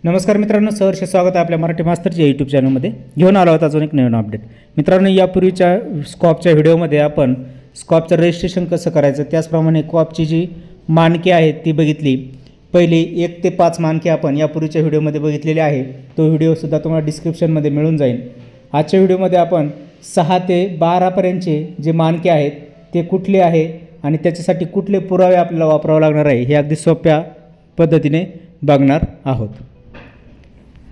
नमस्कार मित्रांनो, सहर्ष स्वागत आहे आपल्या मराठी मास्तरच्या यूट्यूब चॅनलमध्ये. घेऊन आलो आहोत अजून एक नवीन अपडेट. मित्रांनो, यापूर्वीच्या स्कॉपच्या व्हिडिओमध्ये आपण स्कॉपचं रजिस्ट्रेशन कसं करायचं, त्याचप्रमाणे स्कॉपची जी मानके आहेत ती बघितली. पहिली 1 ते 5 मानके आपण यापूर्वीच्या व्हिडिओमध्ये बघितलेली आहे. तो व्हिडिओसुद्धा तुम्हाला डिस्क्रिप्शनमध्ये मिळून जाईल. आजच्या व्हिडिओमध्ये आपण 6 ते 12 पर्यंतचे जे मानके आहेत ते कुठले आहे आणि त्याच्यासाठी कुठले पुरावे आपल्याला वापरावे लागणार आहे हे अगदी सोप्या पद्धतीने बघणार आहोत.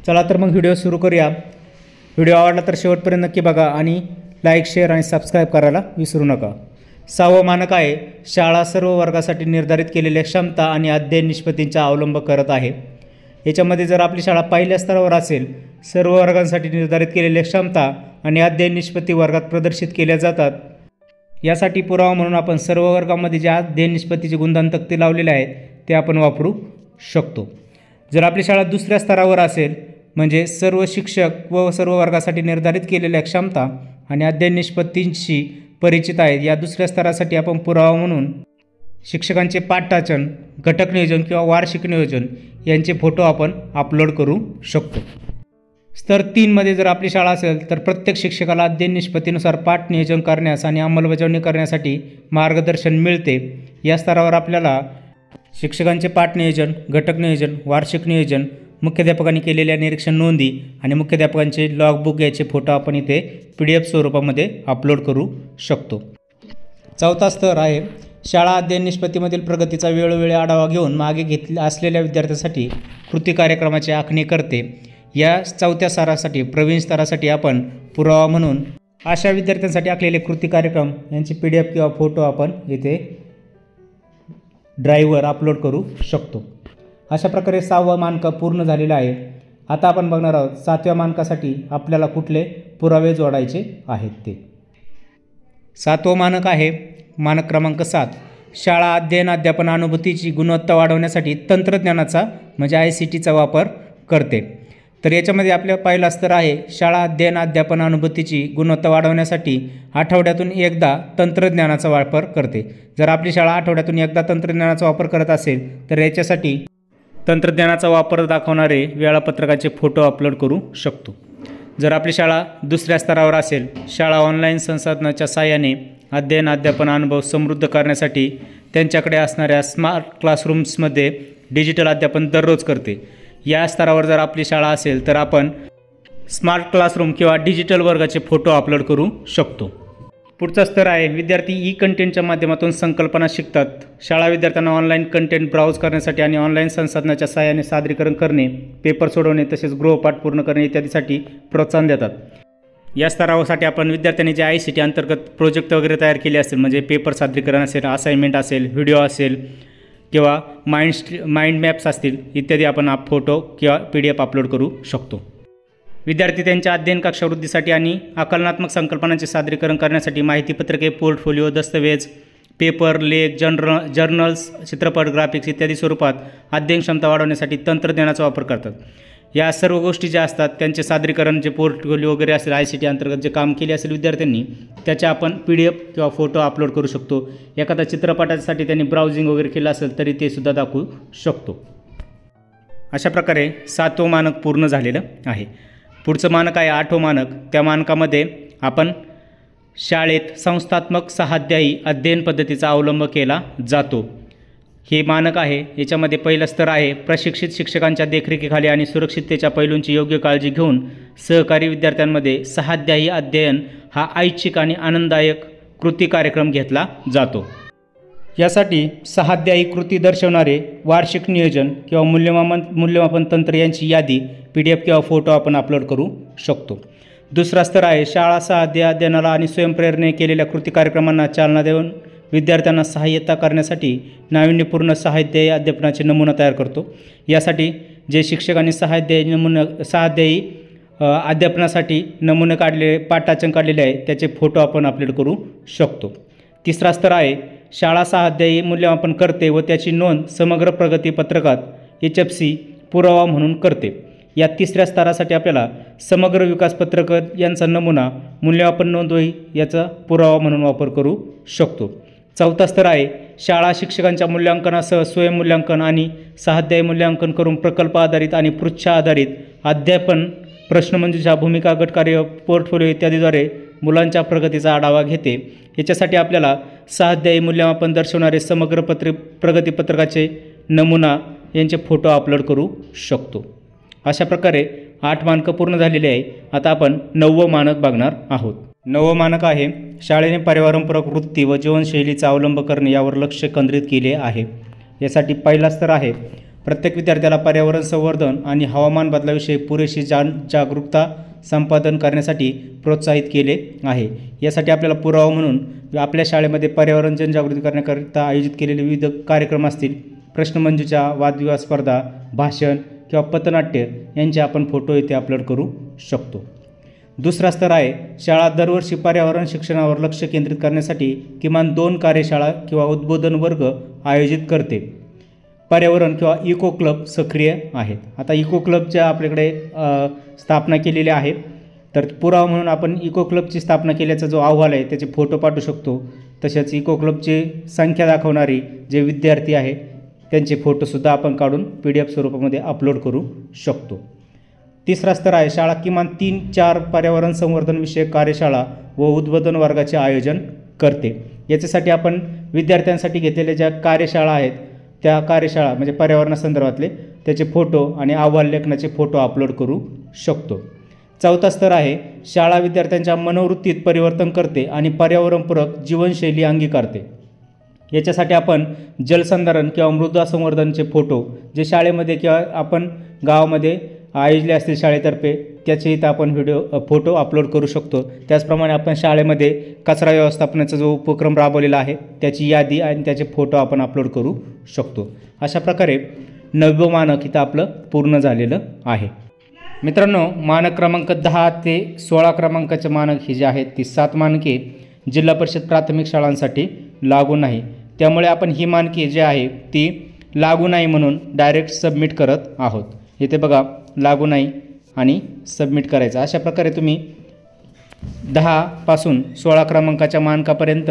चला तर मग व्हिडिओ सुरू करूया. व्हिडिओ आवडला तर शेवटपर्यंत नक्की बघा आणि लाईक, शेअर आणि सबस्क्राईब करायला विसरू नका. 6वं मानक आहे, शाळा सर्व वर्गासाठी निर्धारित केलेल्या क्षमता आणि अध्ययन निष्पत्तींचा अवलंब करत आहे. याच्यामध्ये जर आपली शाळा पहिल्या स्तरावर असेल, सर्व वर्गांसाठी निर्धारित केलेल्या क्षमता आणि अध्ययन निष्पत्ती वर्गात प्रदर्शित केल्या जातात. यासाठी पुरावा म्हणून आपण सर्व वर्गामध्ये ज्या अध्ययन निष्पत्तीचे गुणधर्म तक्ते लावलेले आहेत ते आपण वापरू शकतो. जर आपली शाळा दुसऱ्या स्तरावर असेल, म्हणजे सर्व शिक्षक व सर्व वर्गासाठी निर्धारित केलेल्या क्षमता आणि अध्ययन निष्पत्तींशी परिचित आहेत, या दुसऱ्या स्तरासाठी आपण पुरावा म्हणून शिक्षकांचे पाठवाचन, घटक नियोजन किंवा वार्षिक नियोजन यांचे फोटो आपण अपलोड करू शकतो. स्तर 3 मध्ये जर आपली शाळा असेल तर प्रत्येक शिक्षकाला अध्ययन निष्पत्तीनुसार पाठ नियोजन करण्यास आणि अंमलबजावणी करण्यासाठी मार्गदर्शन मिळते. या स्तरावर आपल्याला शिक्षकांचे पाठ नियोजन, घटक नियोजन, वार्षिक नियोजन, मुख्याध्यापकांनी केलेल्या निरीक्षण नोंदी आणि मुख्याध्यापकांचे लॉगबुक याचे फोटो आपण इथे PDF स्वरूपामध्ये अपलोड करू शकतो. 4था स्तर आहे, शाळा अध्ययन निष्पत्तीमधील प्रगतीचा वेळोवेळी आढावा घेऊन मागे घेतल्या असलेल्या विद्यार्थ्यांसाठी कृती कार्यक्रमाची आखणी करते. या 4थ्या स्तरासाठी, प्रवीण स्तरासाठी आपण पुरावा म्हणून अशा विद्यार्थ्यांसाठी आखलेले कृती कार्यक्रम यांची PDF किंवा फोटो आपण इथे ड्राईव्हवर अपलोड करू शकतो. अशा प्रकारे 6वं मानक पूर्ण झालेलं आहे. आता आपण बघणार आहोत 7व्या मानकासाठी आपल्याला कुठले पुरावे जोडायचे आहेत ते. 7वं मानक आहे, मानक क्रमांक 7, शाळा अध्ययन अध्यापन अनुभूतीची गुणवत्ता वाढवण्यासाठी तंत्रज्ञानाचा म्हणजे ICTचा वापर करते. तर याच्यामध्ये आपल्या पहिला स्तर आहे, शाळा अध्ययन अध्यापन अनुभूतीची गुणवत्ता वाढवण्यासाठी आठवड्यातून एकदा तंत्रज्ञानाचा वापर करते. जर आपली शाळा आठवड्यातून एकदा तंत्रज्ञानाचा वापर करत असेल तर याच्यासाठी तंत्रज्ञानाचा वापर दाखवणारे वेळापत्रकाचे फोटो अपलोड करू शकतो. जर आपली शाळा दुसऱ्या स्तरावर असेल, शाळा ऑनलाईन संसाधनाच्या साहाय्याने अध्ययन अध्यापन अनुभव समृद्ध करण्यासाठी त्यांच्याकडे असणाऱ्या स्मार्ट क्लासरूम्समध्ये डिजिटल अध्यापन दररोज करते. या स्तरावर जर आपली शाळा असेल तर आपण स्मार्ट क्लासरूम किंवा डिजिटल वर्गाचे फोटो अपलोड करू शकतो. पुढचा स्तर आहे, विद्यार्थी कंटेंटच्या माध्यमातून संकल्पना शिकतात. शाळा विद्यार्थ्यांना ऑनलाईन कंटेंट ब्राउज करण्यासाठी आणि ऑनलाईन संसाधनाच्या साहाय्याने सादरीकरण करणे, पेपर सोडवणे तसेच गृहपाठ पूर्ण करणे इत्यादीसाठी प्रोत्साहन देतात. या स्तरासाठी आपण विद्यार्थ्यांनी जे ICT अंतर्गत प्रोजेक्ट वगैरे तयार केले असतील, म्हणजे पेपर सादरीकरण असेल, असाइनमेंट असेल, व्हिडिओ असेल किंवा माइंड मॅप्स असतील इत्यादी आपण फोटो किंवा PDF अपलोड करू शकतो. विद्यार्थी त्यांच्या अध्ययन कक्षावृद्धीसाठी आणि आकलनात्मक संकल्पनांचे सादरीकरण करण्यासाठी माहितीपत्रके, पोर्टफोलिओ, दस्तऐवज, पेपर, लेख, जर्नल्स, चित्रपट, ग्राफिक्स इत्यादी स्वरूपात अध्ययन क्षमता वाढवण्यासाठी तंत्रज्ञानाचा वापर करतात. या सर्व गोष्टी ज्या असतात त्यांचे सादरीकरण, जे पोर्टफोलिओ वगैरे असेल, ICT अंतर्गत जे काम केले असेल विद्यार्थ्यांनी, त्याचे आपण PDF किंवा फोटो अपलोड करू शकतो. एखादा चित्रपटासाठी त्यांनी ब्राउजिंग वगैरे केलं असेल तरी ते सुद्धा दाखवू शकतो. अशा प्रकारे 7वं मानक पूर्ण झालेलं आहे. पुढचं मानक आहे 8वं मानक. त्या मानकामध्ये आपण शाळेत संस्थात्मक सहाध्यायी अध्ययन पद्धतीचा अवलंब केला जातो. हे मानक आहे. याच्यामध्ये पहिलं स्तर आहे, प्रशिक्षित शिक्षकांच्या देखरेखीखाली आणि सुरक्षिततेच्या पैलूंची योग्य काळजी घेऊन सहकारी विद्यार्थ्यांमध्ये सहाध्यायी अध्ययन हा ऐच्छिक आणि आनंददायक कृती कार्यक्रम घेतला जातो. यासाठी सहाध्यायी कृती दर्शवणारे वार्षिक नियोजन किंवा मूल्यमापन तंत्र यांची यादी PDF किंवा फोटो आपण अपलोड करू शकतो. दुसरा स्तर आहे, शाळा सहाध्यायी अध्ययनाला आणि स्वयंप्रेरणेने केलेल्या कृती कार्यक्रमांना चालना देऊन विद्यार्थ्यांना सहाय्यता करण्यासाठी नाविन्यपूर्ण सहाध्यायी अध्यापनाचे नमुना तयार करतो. यासाठी जे शिक्षकांनी सहाध्यायी अध्यापनासाठी नमुने काढलेले, पाठाचन काढलेले आहे त्याचे फोटो आपण अपलोड करू शकतो. तिसरा स्तर आहे, शाळा सहाध्यायी मूल्यमापन करते व त्याची नोंद समग्र प्रगती पत्रकात HFC पुरावा म्हणून करते. या तिसऱ्या स्तरासाठी आपल्याला समग्र विकास पत्रक यांचा नमुना मूल्यमापन नोंदवही याचा पुरावा म्हणून वापर करू शकतो. चौथा स्तर आहे शाळा शिक्षकांच्या मूल्यांकनासह स्वयंमूल्यांकन आणि सहाध्यायी मूल्यांकन करून प्रकल्प आधारित आणि पृच्छा आधारित अध्यापन प्रश्नमंजुषा भूमिका गटकार्य पोर्टफोलिओ इत्यादीद्वारे मुलांच्या प्रगतीचा आढावा घेते। याच्यासाठी आपल्याला सहाध्यायी मूल्यमापन दर्शवणारे समग्र प्रगतीपत्रकाचे नमुना यांचे फोटो अपलोड करू शकतो। अशा प्रकारे 8 मानकं पूर्ण झालेले आहे। आता आपण 9वं मानक बघणार आहोत। 9वं मानक आहे शाळेने पर्यावरणपूरक वृत्ती व जीवनशैलीचा अवलंब करणे यावर लक्ष केंद्रित केले आहे। यासाठी पहिला स्तर आहे प्रत्येक विद्यार्थ्याला पर्यावरण संवर्धन आणि हवामान बदलाविषयी पुरेशी जागरूकता संपादन करण्यासाठी प्रोत्साहित केले आहे। यासाठी आपल्याला पुरावा म्हणून आपल्या शाळेमध्ये पर्यावरण जनजागृती करण्याकरिता आयोजित केलेले विविध कार्यक्रम असतील, प्रश्नमंजुषा, वादविवाद स्पर्धा, भाषण किंवा पथनाट्य यांचे आपण फोटो इथे अपलोड करू शकतो। दुसरा स्तर आहे शाळा दरवर्षी पर्यावरण शिक्षणावर लक्ष केंद्रित करण्यासाठी किमान 2 कार्यशाळा किंवा उद्बोधन वर्ग आयोजित करते। पर्यावरण किंवा इको क्लब सक्रिय आहेत। आता इको क्लबच्या आपल्याकडे स्थापना केलेली आहे, तर पुरावा म्हणून आपण इको क्लबची स्थापना केल्याचा जो अहवाल आहे त्याचे फोटो पाठवू शकतो। तसेच इको क्लबची संख्या दाखवणारी जे विद्यार्थी आहे त्यांचे फोटोसुद्धा आपण काढून PDF स्वरूपामध्ये अपलोड करू शकतो। तिसरा स्तर आहे शाळा किमान 3-4 पर्यावरण संवर्धन विषयक कार्यशाळा व उद्बोधन वर्गाचे आयोजन करते। याच्यासाठी आपण विद्यार्थ्यांसाठी घेतलेल्या ज्या कार्यशाळा आहेत त्या कार्यशाळा म्हणजे पर्यावरणासंदर्भातले त्याचे फोटो आणि अहवाल लेखनाचे फोटो अपलोड करू शकतो। चौथा स्तर आहे शाळा विद्यार्थ्यांच्या मनोवृत्तीत परिवर्तन करते आणि पर्यावरणपूरक जीवनशैली अंगीकारते। याच्यासाठी आपण जलसंधारण किंवा मृदा संवर्धनचे फोटो जे शाळेमध्ये किंवा आपण गावामध्ये आयोजले असतील शाळेतर्फे त्याचे इथं आपण फोटो अपलोड करू शकतो। त्याचप्रमाणे आपण शाळेमध्ये कचरा व्यवस्थापनाचा जो उपक्रम राबवलेला आहे त्याची यादी आणि त्याचे फोटो आपण अपलोड करू शकतो। अशा प्रकारे 9वं मानक इथं आपलं पूर्ण झालेलं आहे। मित्रांनो, मानक क्रमांक 10 ते 16 क्रमांकाचे मानक ही जे आहेत ती 7 मानके जिल्हा परिषद प्राथमिक शाळांसाठी लागू नाही। त्यामुळे आपण ही मानके जी आहे ती लागू नाही म्हणून डायरेक्ट सबमिट करत आहोत। इथे बघा लागू नाही आणि सबमिट करायचं। अशा प्रकारे तुम्ही 10 पासून 16 क्रमांकाच्या मानकापर्यंत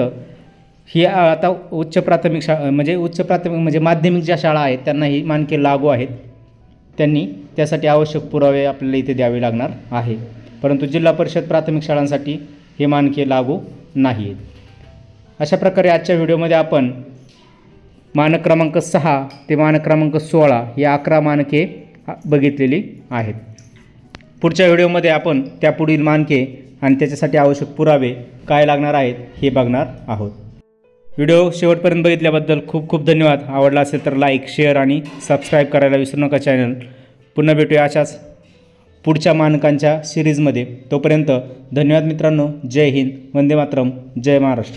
ही आता उच्च प्राथमिक म्हणजे माध्यमिक ज्या शाळा आहेत त्यांना ही मानके लागू आहेत। त्यांनी त्यासाठी आवश्यक पुरावे आपल्याला इथे द्यावे लागणार आहे, परंतु जिल्हा परिषद प्राथमिक शाळांसाठी हे मानके लागू नाही आहेत। अशा प्रकारे आजच्या व्हिडिओमध्ये आपण मानक क्रमांक 6 ते मानक क्रमांक 16 ही 11 मानके बघितलेली आहेत। पुढच्या व्हिडिओमध्ये आपण त्यापुढील मानके आणि त्याच्यासाठी आवश्यक पुरावे काय लागणार आहेत हे बघणार आहोत। व्हिडिओ शेवटपर्यंत बघितल्याबद्दल खूप खूप धन्यवाद। आवडला असेल तर लाईक, शेअर आणि सबस्क्राईब करायला विसरू नका चॅनल। पुन्हा भेटूया अशाच पुढच्या मानकांच्या सिरीजमध्ये। तोपर्यंत धन्यवाद मित्रांनो। जय हिंद, वंदे मातरम, जय महाराष्ट्र।